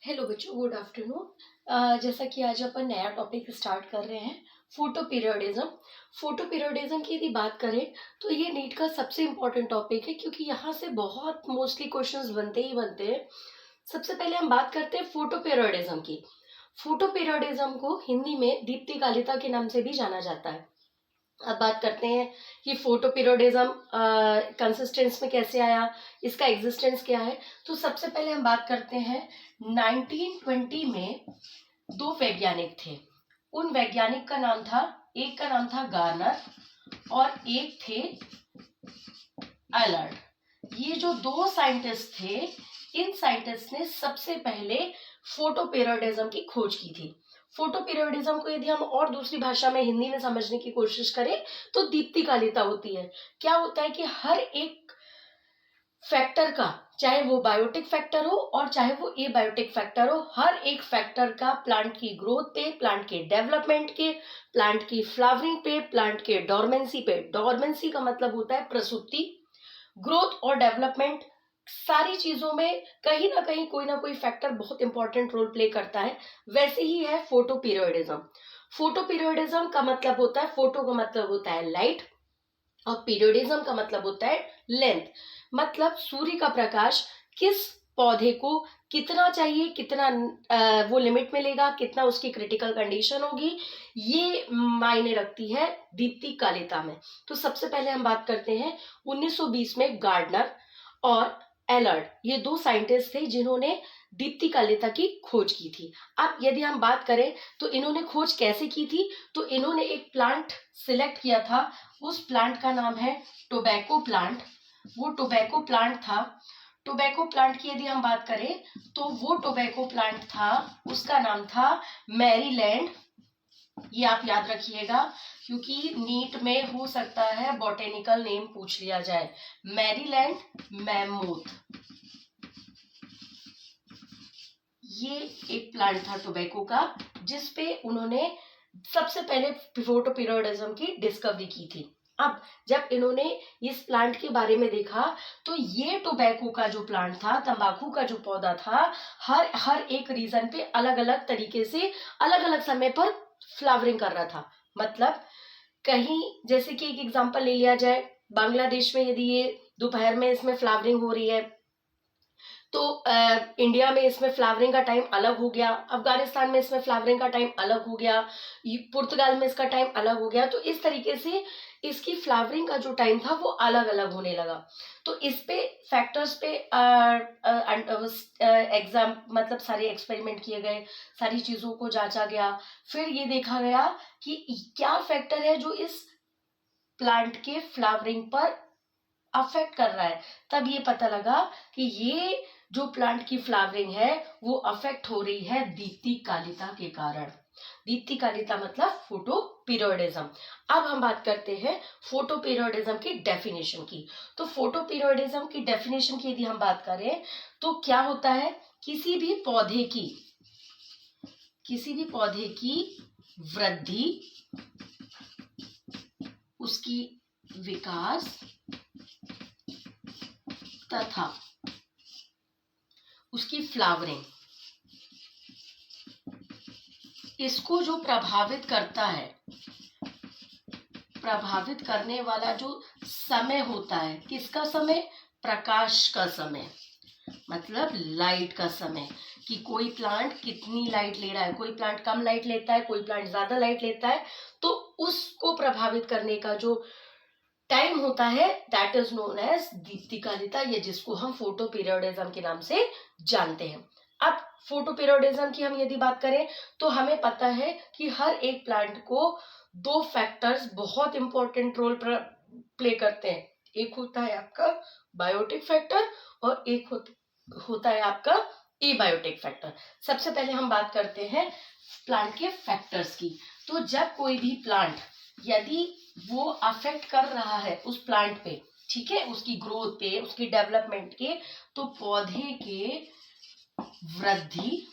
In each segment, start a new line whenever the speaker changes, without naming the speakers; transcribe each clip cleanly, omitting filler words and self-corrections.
Hello बच्चों, good afternoon. जैसा कि आज अपन नया टॉपिक स्टार्ट कर रहे हैं, फोटो पीरियोडिज्म। फोटो पीरियोडिज्म की यदि बात करें तो ये नीट का सबसे इम्पोर्टेंट टॉपिक है, क्योंकि यहाँ से बहुत मोस्टली क्वेश्चंस बनते ही बनते हैं। सबसे पहले हम बात करते हैं फोटो पीरियोडिज्म की। फोटो पीरियोडिज्म को हिंदी में दीप्ति कालिता के नाम से भी जाना जाता है। अब बात करते हैं कि फोटो पीरियोडिज्म कंसिस्टेंस में कैसे आया, इसका एग्जिस्टेंस क्या है। तो सबसे पहले हम बात करते हैं 1920 में दो वैज्ञानिक थे। उन वैज्ञानिक का नाम था, एक का नाम था गार्नर और एक थे एलर्ट। ये जो दो साइंटिस्ट थे, इन साइंटिस्ट ने सबसे पहले फोटो पीरियोडिज्म की खोज की थी। फोटो पीरियोडिज्म को यदि हम और दूसरी भाषा में हिंदी में समझने की कोशिश करें तो दीप्ति कालिता होती है। क्या होता है कि हर एक फैक्टर का, चाहे वो बायोटिक फैक्टर हो और चाहे वो एबायोटिक फैक्टर हो, हर एक फैक्टर का प्लांट की ग्रोथ पे, प्लांट के डेवलपमेंट के, प्लांट की फ्लावरिंग पे, प्लांट के डोरमेंसी पे, डोरमेंसी का मतलब होता है प्रसूति, ग्रोथ और डेवलपमेंट, सारी चीजों में कहीं ना कहीं कोई ना कोई फैक्टर बहुत इंपॉर्टेंट रोल प्ले करता है। वैसे ही है फोटो पीरियोडिज्म। फोटो पीरियोडिज्म का मतलब होता है, फोटो का मतलब होता है लाइट और पीरियोडिज्म का मतलब होता है लेंथ। मतलब सूर्य का प्रकाश किस पौधे को कितना चाहिए, कितना वो लिमिट में लेगा, कितना उसकी क्रिटिकल कंडीशन होगी, ये मायने रखती है दीप्ति कालिता में। तो सबसे पहले हम बात करते हैं 1920 में गार्डनर और एलर्ट, ये दो साइंटिस्ट थे जिन्होंने दीप्ति कालिता की खोज की थी। अब यदि हम बात करें तो इन्होंने खोज कैसे की थी, तो इन्होंने एक प्लांट सिलेक्ट किया था। उस प्लांट का नाम है टोबैको प्लांट। वो टोबैको प्लांट था। टोबैको प्लांट की यदि हम बात करें तो वो टोबैको प्लांट था, उसका नाम था मैरीलैंड। ये आप याद रखिएगा, क्योंकि नीट में हो सकता है बॉटेनिकल नेम पूछ लिया जाए। मैरीलैंड मैमूथ, ये एक प्लांट था टोबैको का, जिसपे उन्होंने सबसे पहले फोटो पीरियोडिज्म की डिस्कवरी की थी। अब जब इन्होंने इस प्लांट के बारे में देखा तो ये टोबैको का जो प्लांट था, तंबाकू का जो पौधा था, हर हर एक रीजन पे अलग अलग तरीके से अलग अलग समय पर फ्लावरिंग कर रहा था। मतलब कहीं, जैसे कि एक एग्जांपल ले लिया जाए, बांग्लादेश में यदि ये दोपहर में इसमें फ्लावरिंग हो रही है तो इंडिया में इसमें फ्लावरिंग का टाइम अलग हो गया, अफगानिस्तान में इसमें फ्लावरिंग का टाइम अलग हो गया, पुर्तगाल में इसका टाइम अलग हो गया। तो इस तरीके से इसकी फ्लावरिंग का जो टाइम था वो अलग अलग होने लगा। तो इस पे फैक्टर्स पे एग्जाम मतलब सारे एक्सपेरिमेंट किए गए, सारी चीजों को जांचा गया। फिर ये देखा गया कि क्या फैक्टर है जो इस प्लांट के फ्लावरिंग पर अफेक्ट कर रहा है। तब ये पता लगा कि ये जो प्लांट की फ्लावरिंग है वो अफेक्ट हो रही है दीप्ति कालिता के कारण। दीप्ति कालिता मतलब फोटो पीरियोडिज्म। अब हम बात करते हैं फोटो पीरियोडिज्म की डेफिनेशन की। तो फोटो पीरियोडिज्म की डेफिनेशन की यदि हम बात करें तो क्या होता है, किसी भी पौधे की वृद्धि, उसकी विकास तथा उसकी फ्लावरिंग, इसको जो प्रभावित करता है, प्रभावित करने वाला जो समय होता है, किसका समय, प्रकाश का समय, मतलब लाइट का समय, कि कोई प्लांट कितनी लाइट ले रहा है, कोई प्लांट कम लाइट लेता है, कोई प्लांट ज्यादा लाइट लेता है, तो उसको प्रभावित करने का जो टाइम होता है that is known as Deepti Kalita, ये जिसको हम फोटो पीरियोडिज्म के नाम से जानते हैं। अब फोटो पीरियोडिज्म की हम यदि बात करें तो हमें पता है कि हर एक प्लांट को दो फैक्टर्स बहुत इंपॉर्टेंट रोल प्ले करते हैं। एक होता है आपका बायोटिक फैक्टर और एक होता है आपका एबायोटिक फैक्टर। सबसे पहले हम बात करते हैं प्लांट के फैक्टर्स की। तो जब कोई भी प्लांट, यदि वो अफेक्ट कर रहा है उस प्लांट पे, ठीक है, उसकी ग्रोथ पे, उसकी डेवलपमेंट के, तो पौधे के वृद्धि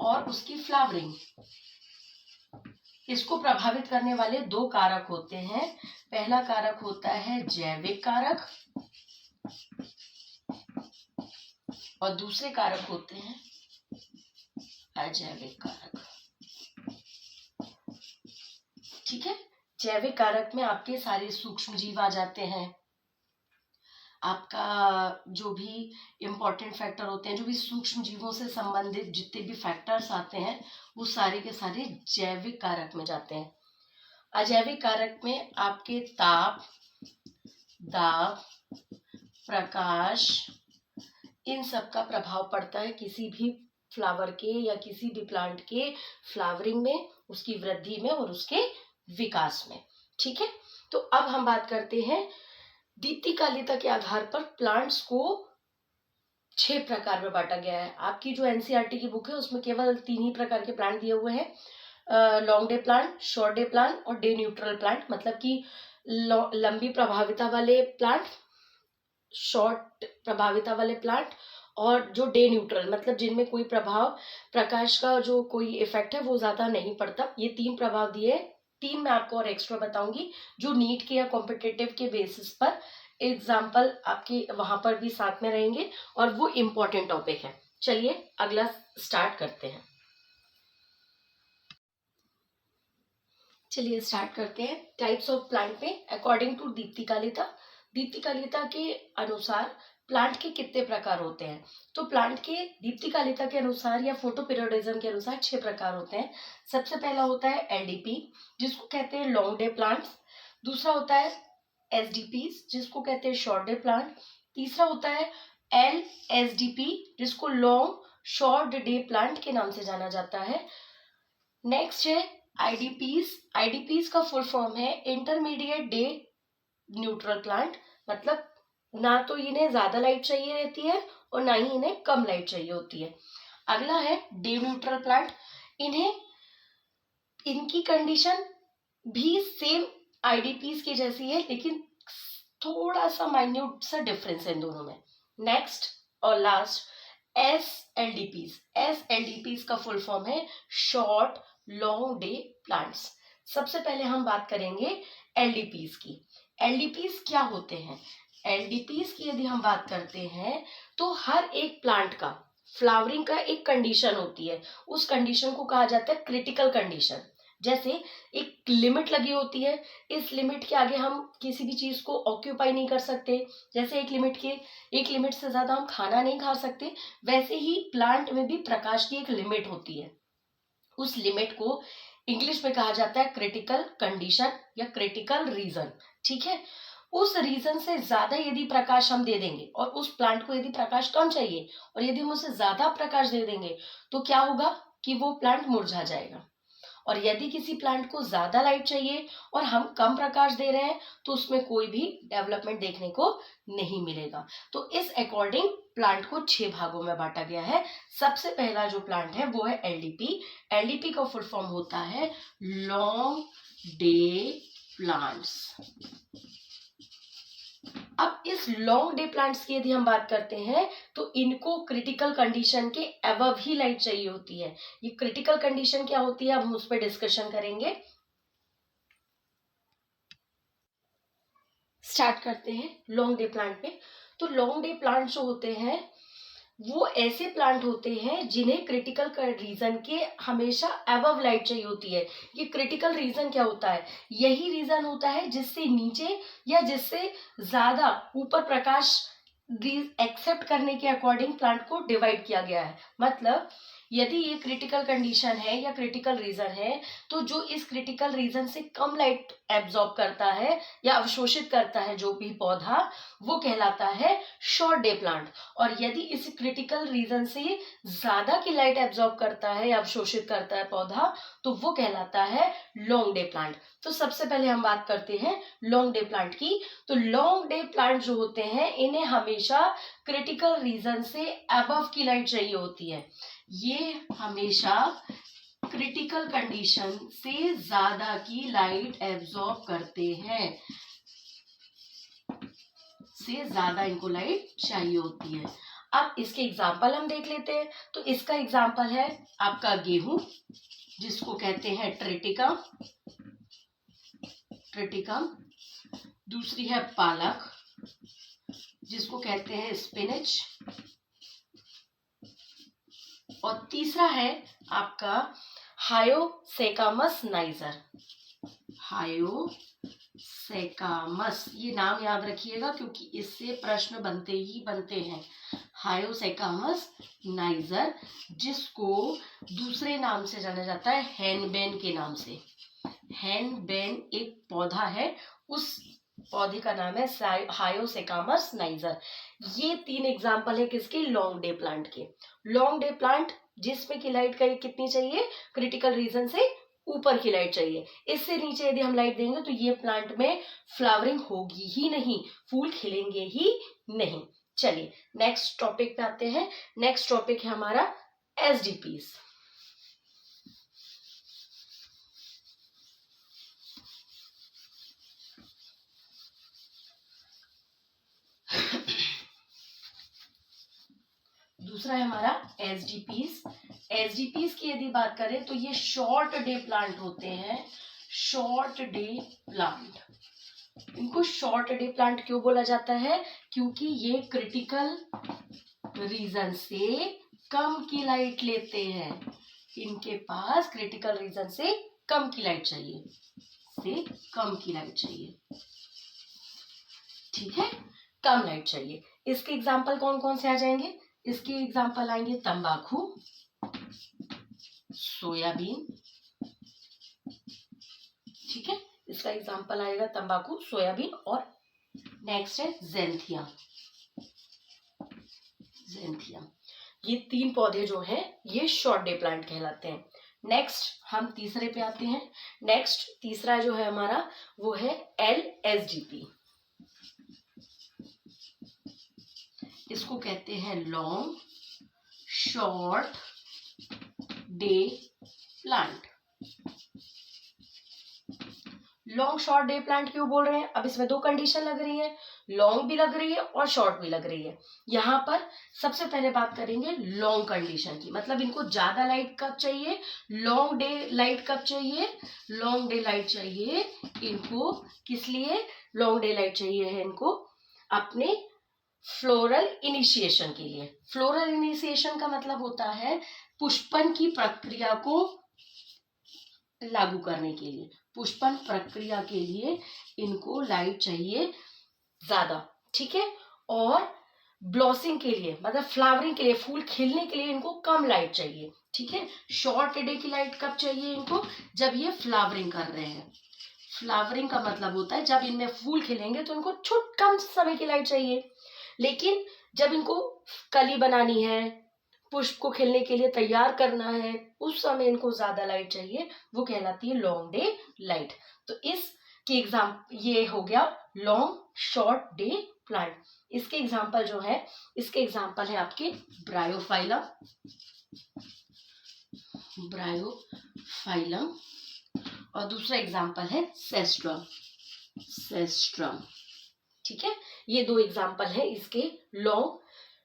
और उसकी फ्लावरिंग, इसको प्रभावित करने वाले दो कारक होते हैं। पहला कारक होता है जैविक कारक और दूसरे कारक होते हैं अजैविक कारक। ठीक है, जैविक कारक में आपके सारे सूक्ष्म जीव आ जाते हैं, आपका जो भी इम्पोर्टेंट फैक्टर होते हैं, जो भी सूक्ष्म जीवों से संबंधित जितने भी फैक्टर्स आते हैं वो सारे के सारे जैविक कारक में जाते हैं। अजैविक कारक में आपके ताप, दाब, प्रकाश, इन सब का प्रभाव पड़ता है किसी भी फ्लावर के या किसी भी प्लांट के फ्लावरिंग में, उसकी वृद्धि में और उसके विकास में। ठीक है, तो अब हम बात करते हैं दीप्तिकालिता के आधार पर प्लांट्स को 6 प्रकार में बांटा गया है। आपकी जो एनसीईआरटी की बुक है उसमें केवल 3 ही प्रकार के प्लांट दिए हुए हैं, long day plant, short day plant और डे न्यूट्रल प्लांट। मतलब कि लंबी प्रभाविता वाले प्लांट, शॉर्ट प्रभाविता वाले प्लांट और जो डे न्यूट्रल, मतलब जिनमें कोई प्रभाव, प्रकाश का जो कोई इफेक्ट है वो ज्यादा नहीं पड़ता। ये 3 प्रभाव दिए। 3 मैं आपको और एक्स्ट्रा बताऊंगी जो नीट के या कॉम्पिटिटिव के बेसिस पर एग्जाम्पल आपके वहां पर भी साथ में रहेंगे और वो इम्पोर्टेंट टॉपिक है। चलिए अगला स्टार्ट करते हैं। चलिए स्टार्ट करते हैं टाइप्स ऑफ प्लांट में अकॉर्डिंग टू दीप्तिकालिता। दीप्तिकालिता के अनुसार प्लांट के कितने प्रकार होते हैं? तो प्लांट के दीप्तिकालिता के अनुसार या फोटोपीरियोडिज्म के अनुसार 6 प्रकार होते हैं। सबसे पहला होता है एलडीपी, जिसको कहते हैं लॉन्ग डे प्लांट्स। दूसरा होता है एसडीपी, जिसको कहते हैं शॉर्ट डे प्लांट। तीसरा होता है एलएसडीपी, जिसको लॉन्ग शॉर्ट डे प्लांट के नाम से जाना जाता है। नेक्स्ट है आईडीपीज। आईडीपीज का फुल फॉर्म है इंटरमीडिएट डे न्यूट्रल प्लांट। मतलब ना तो इन्हें ज्यादा लाइट चाहिए रहती है और ना ही इन्हें कम लाइट चाहिए होती है। अगला है डे न्यूट्रल प्लांट। इनकी कंडीशन भी सेम आईडीपीज की जैसी है, लेकिन थोड़ा सा माइन्यूट सा डिफरेंस है इन दोनों में। नेक्स्ट और लास्ट एसएलडीपीज। एसएलडीपीज का फुल फॉर्म है शॉर्ट लॉन्ग डे प्लांट्स। सबसे पहले हम बात करेंगे एलडीपीज की। एलडीपीज क्या होते हैं? एलडीपीज की यदि हम बात करते हैं तो हर एक प्लांट का फ्लावरिंग का एक कंडीशन होती है, उस कंडीशन को कहा जाता है क्रिटिकल कंडीशन। जैसे एक लिमिट लगी होती है, इस लिमिट के आगे हम किसी भी चीज को ऑक्यूपाई नहीं कर सकते। जैसे एक लिमिट से ज्यादा हम खाना नहीं खा सकते, वैसे ही प्लांट में भी प्रकाश की एक लिमिट होती है। उस लिमिट को इंग्लिश में कहा जाता है क्रिटिकल कंडीशन या क्रिटिकल रीजन। ठीक है, उस रीजन से ज्यादा यदि प्रकाश हम दे देंगे और उस प्लांट को यदि प्रकाश कम चाहिए और यदि हम उसे ज्यादा प्रकाश दे देंगे तो क्या होगा कि वो प्लांट मुरझा जाएगा। और यदि किसी प्लांट को ज्यादा लाइट चाहिए और हम कम प्रकाश दे रहे हैं तो उसमें कोई भी डेवलपमेंट देखने को नहीं मिलेगा। तो इस अकॉर्डिंग प्लांट को 6 भागों में बांटा गया है। सबसे पहला जो प्लांट है वो है एलडीपी। एलडीपी का फुल फॉर्म होता है लॉन्ग डे प्लांट्स। अब इस लॉन्ग डे प्लांट्स की यदि हम बात करते हैं तो इनको क्रिटिकल कंडीशन के अबव ही लाइट चाहिए होती है। ये क्रिटिकल कंडीशन क्या होती है अब हम उस पर डिस्कशन करेंगे। स्टार्ट करते हैं लॉन्ग डे प्लांट पे। तो लॉन्ग डे प्लांट जो होते हैं वो ऐसे प्लांट होते हैं जिन्हें क्रिटिकल रीजन के हमेशा अबव लाइट चाहिए होती है। ये क्रिटिकल रीजन क्या होता है? यही रीजन होता है जिससे नीचे या जिससे ज्यादा ऊपर प्रकाश एक्सेप्ट करने के अकॉर्डिंग प्लांट को डिवाइड किया गया है। मतलब यदि ये क्रिटिकल कंडीशन है या क्रिटिकल रीजन है तो जो इस क्रिटिकल रीजन से कम लाइट एब्जॉर्ब करता है या अवशोषित करता है जो भी पौधा, वो कहलाता है शॉर्ट डे प्लांट। और यदि इस क्रिटिकल रीजन से ज्यादा की लाइट एब्जॉर्ब करता है या अवशोषित करता है पौधा तो वो कहलाता है लॉन्ग डे प्लांट। तो सबसे पहले हम बात करते हैं लॉन्ग डे प्लांट की। तो लॉन्ग डे प्लांट जो होते हैं इन्हें हमेशा क्रिटिकल रीजन से अबव की लाइट चाहिए होती है। ये हमेशा क्रिटिकल कंडीशन से ज्यादा की लाइट एब्जॉर्ब करते हैं, से ज्यादा इनको लाइट चाहिए होती है। अब इसके एग्जाम्पल हम देख लेते हैं। तो इसका एग्जाम्पल है आपका गेहूं, जिसको कहते हैं ट्रिटिकम। दूसरी है पालक, जिसको कहते हैं स्पिनच। और तीसरा है आपका हायोसेकामस नाइजर। हायोसेकामस, ये नाम याद रखिएगा क्योंकि इससे प्रश्न बनते ही बनते हैं। हायोसेकामस नाइजर, जिसको दूसरे नाम से जाना जाता है हैनबेन के नाम से। हैनबेन एक पौधा है, उस पौधे का नाम है हायोसेकामस नाइजर। ये 3 एग्जाम्पल है किसके? लॉन्ग डे प्लांट के। लॉन्ग डे प्लांट जिसमें की लाइट का कितनी चाहिए? क्रिटिकल रीजन से ऊपर की लाइट चाहिए। इससे नीचे यदि हम लाइट देंगे तो ये प्लांट में फ्लावरिंग होगी ही नहीं, फूल खिलेंगे ही नहीं। चलिए नेक्स्ट टॉपिक पे आते हैं। नेक्स्ट टॉपिक है हमारा एसडीपीज। दूसरा है हमारा एसडीपीज। एसडीपीज की यदि बात करें तो ये शॉर्ट डे प्लांट होते हैं। शॉर्ट डे प्लांट, इनको शॉर्ट डे प्लांट क्यों बोला जाता है? क्योंकि ये क्रिटिकल रीजन से कम की लाइट लेते हैं। इनके पास क्रिटिकल रीजन से कम की लाइट चाहिए, ठीक है, कम लाइट चाहिए। इसके एग्जाम्पल कौन कौन से आ जाएंगे? इसके एग्जाम्पल आएंगे तंबाकू, सोयाबीन, ठीक है, इसका एग्जाम्पल आएगा तंबाकू, सोयाबीन, और नेक्स्ट है ज़ैंथिया। ये 3 पौधे जो हैं ये शॉर्ट डे प्लांट कहलाते हैं। नेक्स्ट हम तीसरे पे आते हैं। नेक्स्ट तीसरा जो है हमारा वो है LSDP। इसको कहते हैं long short day plant. Long short day plant क्यों बोल रहे हैं? अब इसमें 2 कंडीशन लग रही है, लॉन्ग भी लग रही है और शॉर्ट भी लग रही है। यहाँ पर सबसे पहले बात करेंगे लॉन्ग कंडीशन की, मतलब इनको ज्यादा लाइट कब चाहिए? लॉन्ग डे लाइट कब चाहिए? लॉन्ग डे लाइट चाहिए इनको। किस लिए लॉन्ग डे लाइट चाहिए है इनको? अपने फ्लोरल इनिशिएशन के लिए। फ्लोरल इनिशिएशन का मतलब होता है पुष्पन की प्रक्रिया को लागू करने के लिए। पुष्पन प्रक्रिया के लिए इनको लाइट चाहिए ज्यादा, ठीक है, और ब्लॉसिंग के लिए मतलब फ्लावरिंग के लिए, फूल खिलने के लिए इनको कम लाइट चाहिए, ठीक है। शॉर्ट डे की लाइट कब चाहिए इनको? जब ये फ्लावरिंग कर रहे हैं। फ्लावरिंग का मतलब होता है जब इनमें फूल खिलेंगे तो इनको कम समय की लाइट चाहिए। लेकिन जब इनको कली बनानी है, पुष्प को खिलने के लिए तैयार करना है, उस समय इनको ज्यादा लाइट चाहिए, वो कहलाती है लॉन्ग डे लाइट। तो इसके ये हो गया लॉन्ग शॉर्ट डे प्लांट। इसके एग्जाम्पल जो है, इसके एग्जाम्पल है आपके ब्रायोफाइलम, और दूसरा एग्जाम्पल है सेस्ट्रम, ठीक है। ये 2 एग्जाम्पल है इसके लॉन्ग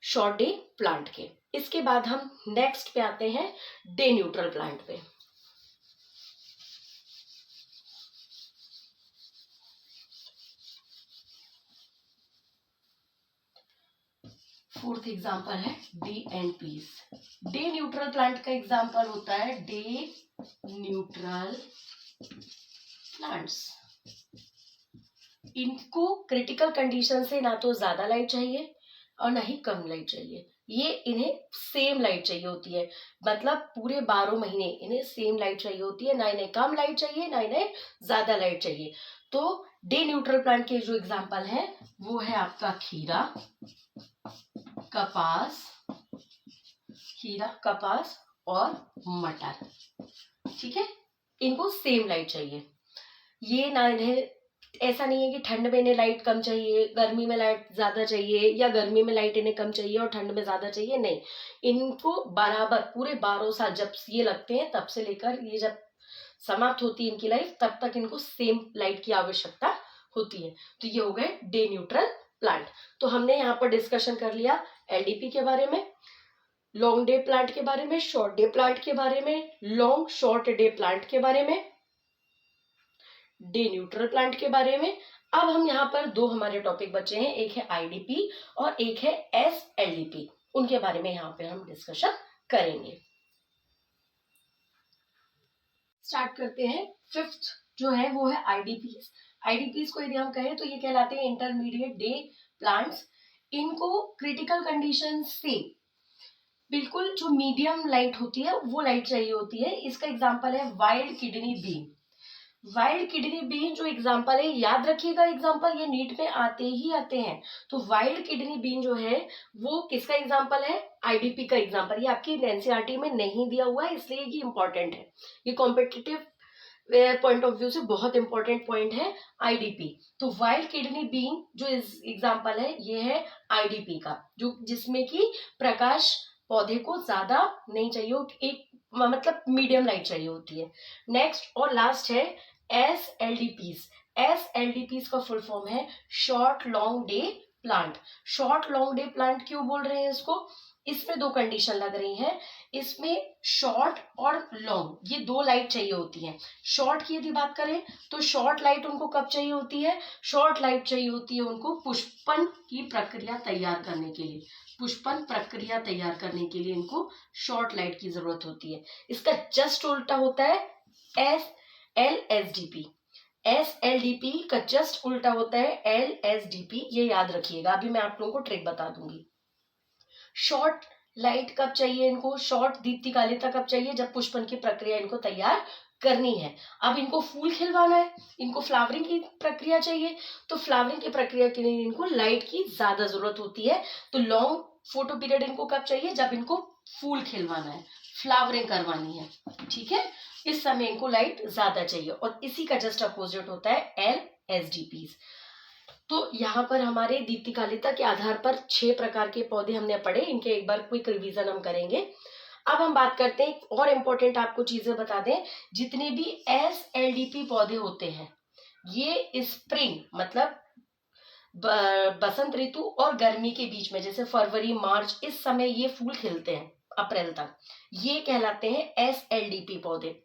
शॉर्ट डे प्लांट के। इसके बाद हम नेक्स्ट पे आते हैं डे न्यूट्रल प्लांट पे। फोर्थ एग्जाम्पल है D and peas. Day neutral plant का एग्जाम्पल होता है डे न्यूट्रल प्लांट्स। इनको क्रिटिकल कंडीशन से ना तो ज्यादा लाइट चाहिए और ना ही कम लाइट चाहिए, ये इन्हें सेम लाइट चाहिए होती है। मतलब पूरे 12 महीने इन्हें सेम लाइट चाहिए होती है, ना इन्हें कम लाइट चाहिए ना इन्हें ज्यादा लाइट चाहिए। तो डे न्यूट्रल प्लांट के जो एग्जाम्पल है वो है आपका खीरा, कपास और मटर, ठीक है। इनको सेम लाइट चाहिए। ये ना इन्हें ऐसा नहीं है कि ठंड में इन्हें लाइट कम चाहिए, गर्मी में लाइट ज्यादा चाहिए, या गर्मी में लाइट इन्हें कम चाहिए और ठंड में ज्यादा चाहिए, नहीं। इनको बराबर पूरे 12 साल जब ये लगते हैं तब से लेकर ये जब समाप्त होती है इनकी लाइफ, तब तक इनको सेम लाइट की आवश्यकता होती है। तो ये हो गए डे न्यूट्रल प्लांट। तो हमने यहाँ पर डिस्कशन कर लिया एलडीपी के बारे में, लॉन्ग डे प्लांट के बारे में, शॉर्ट डे प्लांट के बारे में, लॉन्ग शॉर्ट डे प्लांट के बारे में, डे न्यूट्रल प्लांट के बारे में। अब हम यहाँ पर 2 हमारे टॉपिक बचे हैं, एक है आईडीपी और एक है एसएलडीपी। उनके बारे में यहाँ पे हम डिस्कशन करेंगे। स्टार्ट करते हैं। फिफ्थ जो है वो है आईडीपीज। आईडीपीज को यदि हम कहें तो ये कहलाते हैं इंटरमीडिएट डे प्लांट्स। इनको क्रिटिकल कंडीशन से बिल्कुल जो मीडियम लाइट होती है वो लाइट चाहिए होती है। इसका एग्जांपल है wild kidney bean. Wild kidney bean जो एग्जांपल है, याद रखिएगा एग्जांपल, ये नीट में आते ही आते हैं। तो वाइल्ड किडनी बीन जो है वो किसका एग्जांपल है? आईडीपी का एग्जांपल। ये आपकी एनसीईआरटी में नहीं दिया हुआ है, इसलिए ये इंपॉर्टेंट है। ये कॉम्पिटिटिव पॉइंट ऑफ व्यू से बहुत इंपॉर्टेंट पॉइंट है आईडीपी। तो वाइल्ड किडनी बीन जो एग्जांपल है ये है आईडीपी का, जो जिसमें कि प्रकाश पौधे को ज्यादा नहीं चाहिए, एक मतलब मीडियम लाइट चाहिए होती है। नेक्स्ट और लास्ट है एसएलडीपीज। एसएलडीपीज का फुल फॉर्म है short long day plant. Short long day plant क्यों बोल रहे हैं इसको? इसमें दो कंडीशन लग रही हैं। इसमें शॉर्ट और लॉन्ग ये दो लाइट चाहिए होती है। शॉर्ट की यदि बात करें तो शॉर्ट लाइट उनको कब चाहिए होती है? शॉर्ट लाइट चाहिए होती है उनको पुष्पन की प्रक्रिया तैयार करने के लिए। पुष्पन प्रक्रिया तैयार करने के लिए इनको शॉर्ट लाइट की जरूरत होती है। इसका जस्ट उल्टा होता है एसएलएसडीपी। एसएलडीपी का जस्ट उल्टा होता है एलएसडीपी। ये याद रखिएगा, अभी मैं आप लोगों को ट्रिक बता दूंगी। शॉर्ट लाइट कब चाहिए इनको? शॉर्ट दीप्तिकालिता कब चाहिए? जब पुष्पन की प्रक्रिया इनको तैयार करनी है। अब इनको फूल खिलवाना है, इनको फ्लावरिंग की प्रक्रिया चाहिए, तो फ्लावरिंग की प्रक्रिया के लिए इनको लाइट की ज्यादा जरूरत होती है। तो लॉन्ग फोटो पीरियड इनको कब चाहिए? जब इनको फूल खिलवाना है, फ्लावरिंग करवानी है, ठीक है, इस समय इनको लाइट ज्यादा चाहिए। और इसी का जस्ट अपोजिट होता है एलएसडीपीज। तो यहाँ पर हमारे दीप्तिकालिता के आधार पर 6 प्रकार के पौधे हमने पढ़े, इनके एक बार क्विक रिवीजन हम करेंगे। अब हम बात करते हैं और इम्पोर्टेंट आपको चीजें बता दें। जितने भी एसएलडीपी पौधे होते हैं ये स्प्रिंग मतलब बसंत ऋतु और गर्मी के बीच में, जैसे फरवरी मार्च, इस समय ये फूल खिलते हैं अप्रैल तक, ये कहलाते हैं एसएलडीपी पौधे।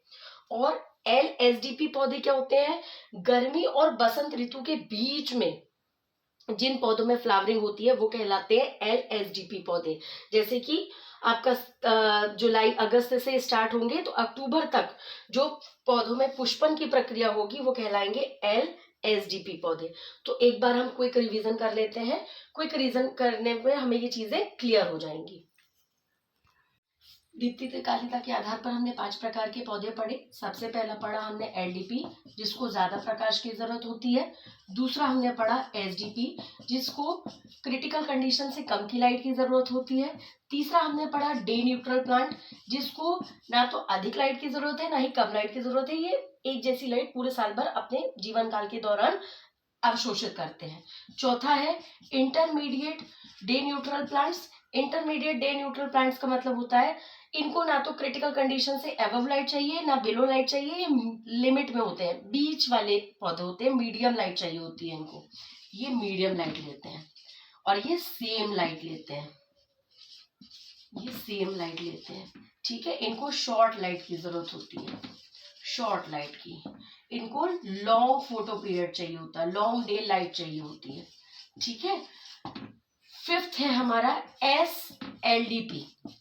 और एलएसडीपी पौधे क्या होते हैं? गर्मी और बसंत ऋतु के बीच में जिन पौधों में फ्लावरिंग होती है वो कहलाते हैं एलएसडीपी पौधे। जैसे कि आपका जुलाई अगस्त से स्टार्ट होंगे तो अक्टूबर तक जो पौधों में पुष्पन की प्रक्रिया होगी वो कहलाएंगे एलएसडीपी पौधे। तो एक बार हम क्विक रिवीजन कर लेते हैं। क्विक रिवीजन करने में हमें ये चीजें क्लियर हो जाएंगी। दीप्तिकालिता के आधार पर हमने 5 प्रकार के पौधे पढ़े। सबसे पहला पढ़ा हमने एलडीपी, जिसको ज्यादा प्रकाश की जरूरत होती है। दूसरा हमने पढ़ा एसडीपी, जिसको क्रिटिकल कंडीशन से कम की लाइट की जरूरत होती है। तीसरा हमने पढ़ा डे न्यूट्रल प्लांट, जिसको ना तो अधिक लाइट की जरूरत है ना ही कम लाइट की जरूरत है, ये एक जैसी लाइट पूरे साल भर अपने जीवन काल के दौरान अवशोषित करते हैं। चौथा है intermediate day neutral plants. Intermediate day neutral plants का मतलब होता है इनको ना तो क्रिटिकल कंडीशन से अबव लाइट चाहिए ना बिलो लाइट चाहिए, ये लिमिट में होते हैं, बीच वाले पौधे होते हैं, मीडियम लाइट चाहिए होती है इनको, ये मीडियम लाइट लेते हैं। और ये सेम लाइट लेते हैं, ये सेम लाइट लेते हैं, ठीक है। इनको शॉर्ट लाइट की जरूरत होती है, शॉर्ट लाइट की। इनको लॉन्ग फोटो पीरियड चाहिए होता है, लॉन्ग डे लाइट चाहिए होती है, ठीक है। फिफ्थ है हमारा एसएलडीपी।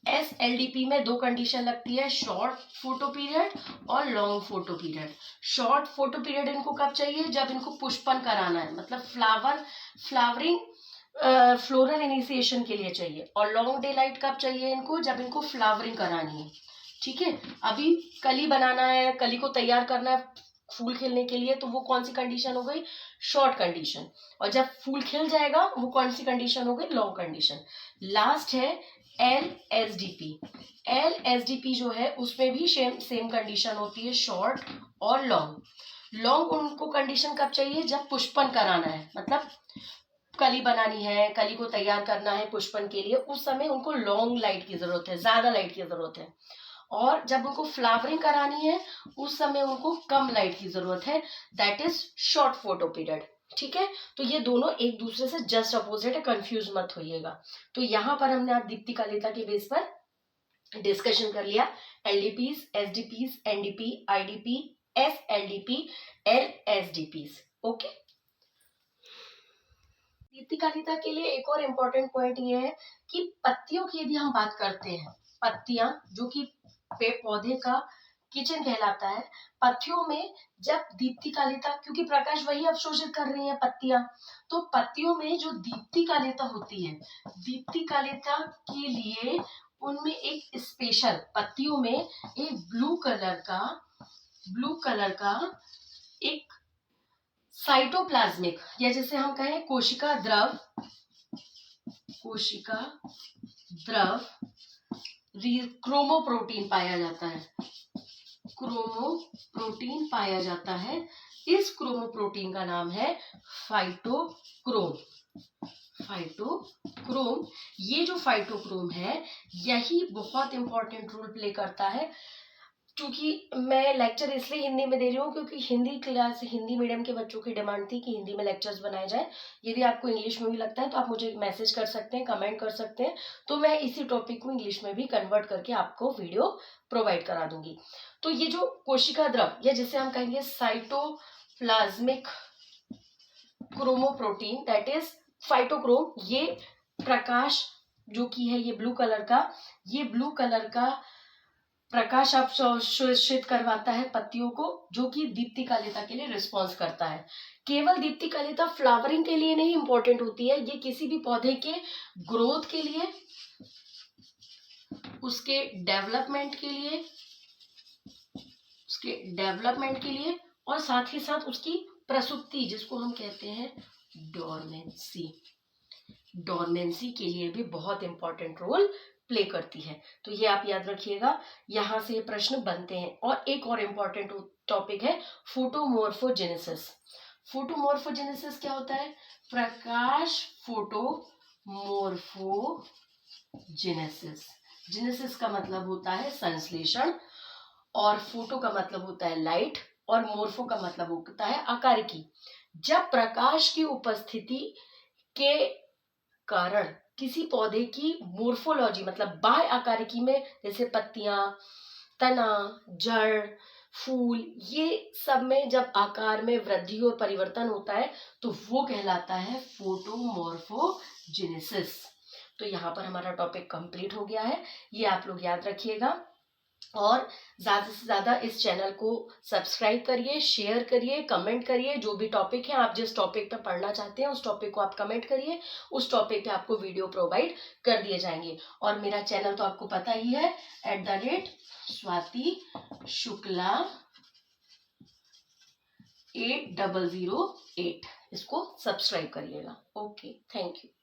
एसएलडीपी में दो कंडीशन लगती है, शॉर्ट फोटो पीरियड और long photo period. Short photo period इनको कब चाहिए? जब इनको पुष्पन कराना है, मतलब फ्लावरिंग फ्लोरल इनिशिएशन के लिए चाहिए। और लॉन्ग डे लाइट कब चाहिए इनको? जब इनको फ्लावरिंग करानी है, ठीक है। अभी कली बनाना है, कली को तैयार करना है फूल खिलने के लिए, तो वो कौन सी कंडीशन हो गई? Short condition. और जब फूल खिल जाएगा वो कौन सी कंडीशन हो गई? Long condition. लास्ट है एलएसडीपी। एलएसडीपी जो है उसमें भी सेम कंडीशन होती है, शॉर्ट और लॉन्ग। लॉन्ग उनको कंडीशन कब चाहिए? जब पुष्पन कराना है, मतलब कली बनानी है, कली को तैयार करना है पुष्पन के लिए, उस समय उनको लॉन्ग लाइट की जरूरत है, ज्यादा लाइट की जरूरत है। और जब उनको फ्लावरिंग करानी है उस समय उनको कम लाइट की जरूरत है, that is short photo period, ठीक है। तो ये दोनों एक दूसरे से जस्ट अपोजिट है, कंफ्यूज मत होइएगा। तो यहाँ पर हमने आज दीप्तिकालिता के बेस पर डिस्कशन कर लिया, एलडीपीज, एसडीपीज, एनडीपी, आईडीपी, एसएलडीपी, एलएसडीपीज, ओके। दीप्तिकालिता के लिए एक और इम्पोर्टेंट पॉइंट ये है कि पत्तियों की यदि हम बात करते हैं, पत्तियां जो कि पौधे का किचन कहलाता है। पत्तियों में जब दीप्तिकालिता, क्योंकि प्रकाश वही अवशोषित कर रही है पत्तियां, तो पत्तियों में जो दीप्तिकालिता होती है, दीप्तिकालिता के लिए उनमें एक स्पेशल, पत्तियों में एक ब्लू कलर का एक साइटोप्लाज्मिक, या जैसे हम कहें कोशिका द्रव क्रोमोप्रोटीन पाया जाता है। क्रोमोप्रोटीन पाया जाता है। इस क्रोमोप्रोटीन का नाम है फाइटोक्रोम। ये जो फाइटोक्रोम है, यही बहुत इंपॉर्टेंट रोल प्ले करता है। क्योंकि मैं लेक्चर इसलिए हिंदी में दे रही हूँ क्योंकि हिंदी मीडियम के बच्चों की डिमांड थी कि हिंदी में लेक्चर्स बनाए जाए। यदि आपको इंग्लिश में भी लगता है तो आप मुझे मैसेज कर सकते हैं, कमेंट कर सकते हैं, तो मैं इसी टॉपिक को इंग्लिश में भी कन्वर्ट करके आपको वीडियो प्रोवाइड करा दूंगी। तो ये जो कोशिका द्रव, या जिसे हम कहेंगे cytoplasmic chromoprotein, that is phytochrome, ये प्रकाश जो कि है ये ब्लू कलर का प्रकाश अवशोषित करवाता है पत्तियों को, जो कि दीप्तिकालिता के लिए रिस्पॉन्स करता है। केवल दीप्तिकालिता फ्लावरिंग के लिए नहीं इंपॉर्टेंट होती है, ये किसी भी पौधे के ग्रोथ के लिए, उसके डेवलपमेंट के लिए और साथ ही साथ उसकी प्रसुप्ति, जिसको हम कहते हैं डोरमेंसी के लिए भी बहुत इंपॉर्टेंट रोल प्ले करती है। तो ये आप याद रखिएगा, यहां से प्रश्न बनते हैं। और एक और इम्पॉर्टेंट टॉपिक है फोटोमॉर्फोजेनेसिस। फोटोमॉर्फोजेनेसिस क्या होता है? प्रकाश फोटोमॉर्फोजेनेसिस। जेनेसिस का मतलब होता है संश्लेषण, और फोटो का मतलब होता है लाइट, और मोर्फो का मतलब होता है आकारिकी। जब प्रकाश की उपस्थिति के कारण किसी पौधे की मोर्फोलॉजी, मतलब बाह्य आकारिकी में, जैसे पत्तियां, तना, जड़, फूल, ये सब में जब आकार में वृद्धि और परिवर्तन होता है तो वो कहलाता है फोटोमॉर्फोजेनेसिस। तो यहाँ पर हमारा टॉपिक कंप्लीट हो गया है, ये आप लोग याद रखिएगा। और ज्यादा से ज्यादा इस चैनल को सब्सक्राइब करिए, शेयर करिए, कमेंट करिए। जो भी टॉपिक है, आप जिस टॉपिक पर पढ़ना चाहते हैं उस टॉपिक को आप कमेंट करिए, उस टॉपिक पे आपको वीडियो प्रोवाइड कर दिए जाएंगे। और मेरा चैनल तो आपको पता ही है, @स्वाति शुक्ला 8008, इसको सब्सक्राइब करिएगा। Okay, thank you.